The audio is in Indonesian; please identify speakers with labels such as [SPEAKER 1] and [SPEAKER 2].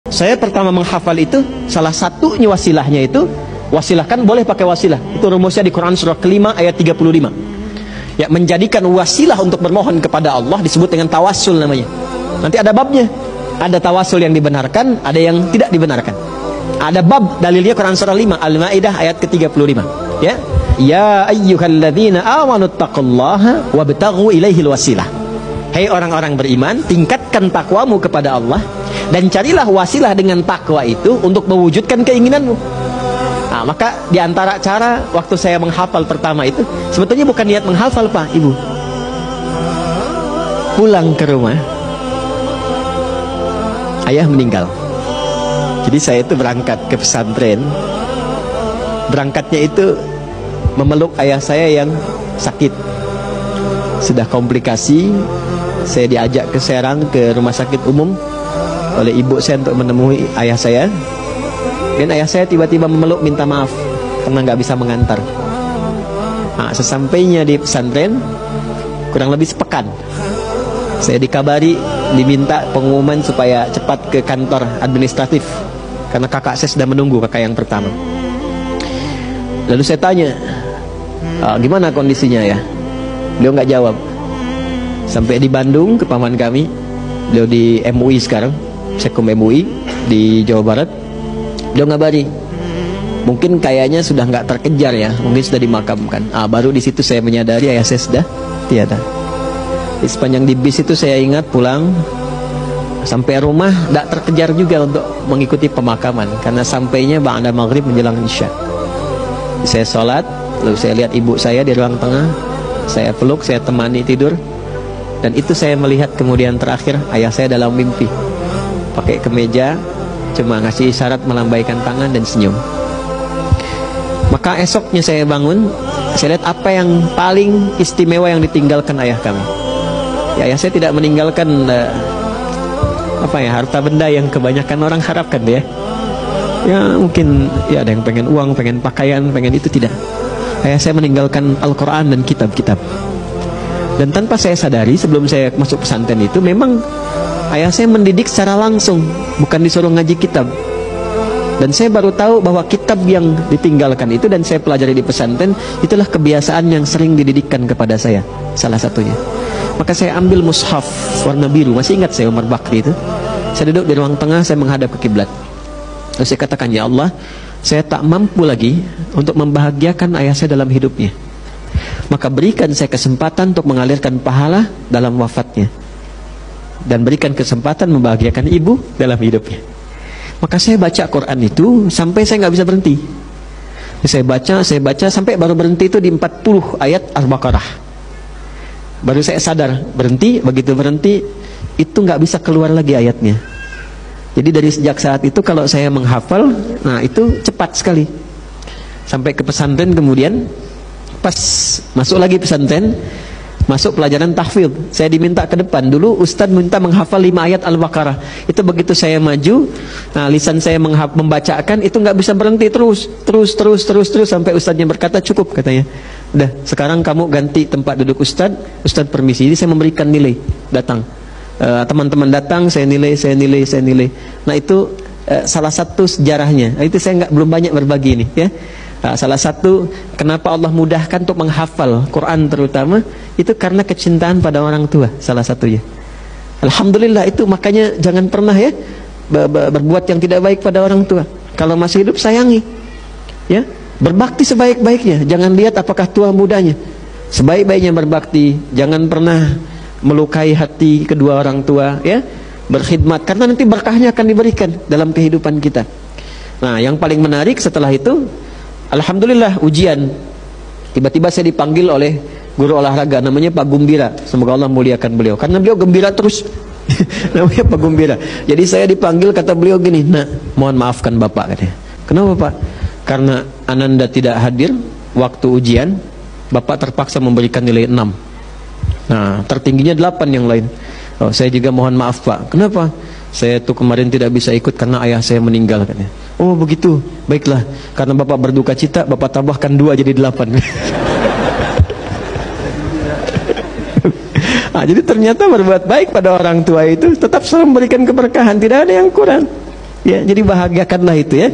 [SPEAKER 1] Saya pertama menghafal itu, salah satunya wasilahnya itu, wasilah kan boleh pakai wasilah. Itu rumusnya di Quran surah kelima ayat 35. Ya, menjadikan wasilah untuk bermohon kepada Allah disebut dengan tawassul namanya. Nanti ada babnya. Ada tawassul yang dibenarkan, ada yang tidak dibenarkan. Ada bab dalilnya Quran surah 5 Al-Maidah ayat ke-35. Ya. Ya ayyuhalladzina amanu taqullaha wabtaghu ilaihil wasilah. Hai orang-orang beriman, tingkatkan takwamu kepada Allah dan carilah wasilah dengan takwa itu untuk mewujudkan keinginanmu. Nah, maka diantara cara waktu saya menghafal pertama itu, sebetulnya bukan niat menghafal Pak, Ibu. Pulang ke rumah, ayah meninggal. Jadi saya itu berangkat ke pesantren. Berangkatnya itu memeluk ayah saya yang sakit. Sudah komplikasi, saya diajak ke Serang, ke rumah sakit umum oleh ibu saya untuk menemui ayah saya. Dan ayah saya tiba-tiba memeluk minta maaf karena nggak bisa mengantar. Nah, sesampainya di pesantren, kurang lebih sepekan, saya dikabari, diminta pengumuman supaya cepat ke kantor administratif karena kakak saya sudah menunggu, kakak yang pertama. Lalu saya tanya, gimana kondisinya ya? Beliau nggak jawab. Sampai di Bandung ke paman kami, beliau di MUI sekarang, Sekum MUI di Jawa Barat. Beliau ngabari, mungkin kayaknya sudah nggak terkejar ya, mungkin sudah dimakamkan. Baru di situ saya menyadari ayah saya sudah tiada. Di sepanjang di bis itu saya ingat pulang sampai rumah tidak terkejar juga untuk mengikuti pemakaman karena sampainya ba'da maghrib menjelang isya. Saya sholat, lalu saya lihat ibu saya di ruang tengah, saya peluk, saya temani tidur, dan itu saya melihat kemudian terakhir ayah saya dalam mimpi pakai kemeja, cuma ngasih isyarat melambaikan tangan dan senyum. Maka esoknya saya bangun, saya lihat apa yang paling istimewa yang ditinggalkan ayah kami. Ya, ayah saya tidak meninggalkan harta benda yang kebanyakan orang harapkan ya. Ya mungkin ya ada yang pengen uang, pengen pakaian, pengen itu, tidak. Ayah saya meninggalkan Al-Quran dan kitab-kitab. Dan tanpa saya sadari sebelum saya masuk pesantren itu, memang ayah saya mendidik secara langsung, bukan disuruh ngaji kitab. Dan saya baru tahu bahwa kitab yang ditinggalkan itu, dan saya pelajari di pesantren, itulah kebiasaan yang sering dididikkan kepada saya, salah satunya. Maka saya ambil mushaf warna biru, masih ingat saya Umar Bakri itu. Saya duduk di ruang tengah, saya menghadap ke kiblat. Lalu saya katakan, ya Allah, saya tak mampu lagi untuk membahagiakan ayah saya dalam hidupnya. Maka berikan saya kesempatan untuk mengalirkan pahala dalam wafatnya, dan berikan kesempatan membahagiakan ibu dalam hidupnya. Maka saya baca Quran itu sampai saya nggak bisa berhenti. Saya baca sampai baru berhenti itu di 40 ayat Al-Baqarah. Baru saya sadar, berhenti. Begitu berhenti itu nggak bisa keluar lagi ayatnya. Jadi dari sejak saat itu kalau saya menghafal, nah itu cepat sekali. Sampai ke pesantren, kemudian pas masuk lagi pesantren, masuk pelajaran tahfidz, saya diminta ke depan. Dulu Ustadz minta menghafal 5 ayat Al-Baqarah. Itu begitu saya maju, nah, lisan saya membacakan itu nggak bisa berhenti, terus sampai Ustadznya berkata cukup, katanya. Udah, sekarang kamu ganti tempat duduk Ustadz. Ustadz permisi. Jadi saya memberikan nilai, datang. Teman-teman datang, saya nilai. Nah itu salah satu sejarahnya. Nah, itu saya belum banyak berbagi ini ya. Salah satu kenapa Allah mudahkan untuk menghafal Quran terutama itu karena kecintaan pada orang tua, salah satunya. Alhamdulillah itu, makanya jangan pernah ya berbuat yang tidak baik pada orang tua. Kalau masih hidup sayangi, ya, berbakti sebaik-baiknya. Jangan lihat apakah tua mudanya, sebaik-baiknya berbakti. Jangan pernah melukai hati kedua orang tua, ya, berkhidmat, karena nanti berkahnya akan diberikan dalam kehidupan kita. Nah, yang paling menarik setelah itu, alhamdulillah ujian. Tiba-tiba saya dipanggil oleh guru olahraga, namanya Pak Gumbira. Semoga Allah muliakan beliau, karena beliau gembira terus. Namanya Pak Gumbira. Jadi saya dipanggil, kata beliau gini, "Nak, mohon maafkan Bapak," katanya. "Kenapa Pak?" "Karena Ananda tidak hadir waktu ujian, Bapak terpaksa memberikan nilai 6. Nah, tertingginya 8 yang lain. Oh, saya juga mohon maaf Pak." "Kenapa?" "Saya tuh kemarin tidak bisa ikut karena ayah saya meninggal," katanya. "Oh begitu, baiklah, karena Bapak berduka cita, Bapak tambahkan 2 jadi 8. Nah, jadi ternyata berbuat baik pada orang tua itu tetap selalu memberikan keberkahan, tidak ada yang kurang. Ya, jadi bahagiakanlah itu ya.